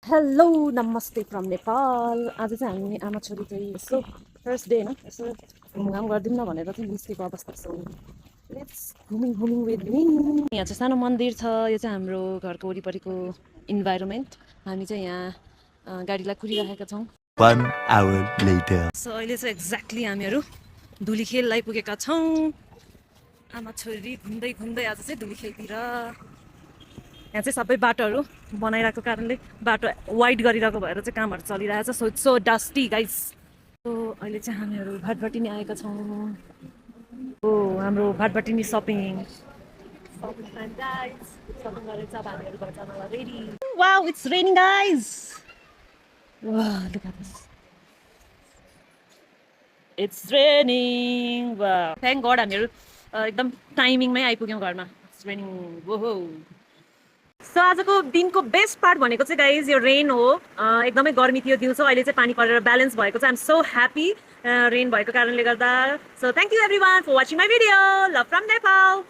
Hello नमस्ते from Nepal. आज चाहिँ हामी आमा छोरी चाहिँ यसो फर्स्ट डे होइन यसो घुमघाम गरिदिउँ न भनेर चाहिँ निस्केको अवस्था छ। लेट्स घुमिङ घुमिङ विथ मी। यहाँ चाहिँ सानो मन्दिर छ। यो चाहिँ हाम्रो घरको वरिपरिको इन्भाइरोमेन्ट। हामी चाहिँ यहाँ गाडीलाई कुरिराखेका छौँ। 1 hour later. सो अहिले चाहिँ एक्ज्याक्टली हामीहरू धुलीखेल आइपुगेका छौँ। आमा छोरी घुम्दै घुम्दै आज चाहिँ धुलीखेलतिर। यहाँ चाहिँ सबै बाटोहरू बनाइरहेको कारणले बाटो वाइड गरिरहेको भएर चाहिँ कामहरू चलिरहेको छ। So it's so dusty guys. So अहिले चाहिँ हामीहरू भाटभटिनी आएका छौँ। हो हाम्रो Bhatbhateni shopping time guys. Shopping गरेर चाहिँ अब हामीहरू घर जानलाई ready. Wow it's raining guys. वाह look at this. It's raining. वाह थ्याङ्क गड हामीहरू एकदम टाइमिङमै आइपुग्यौँ घरमा। It's raining. ओहो। सो आजको दिनको बेस्ट पार्ट भनेको चाहिँ गाइज यो रेन हो। एकदमै गर्मी थियो दिउँसो, अहिले चाहिँ पानी परेर ब्यालेन्स भएको चाहिँ आइम सो ह्याप्पी रेन भएको कारणले गर्दा। So thank you everyone for watching my video. Love from Nepal.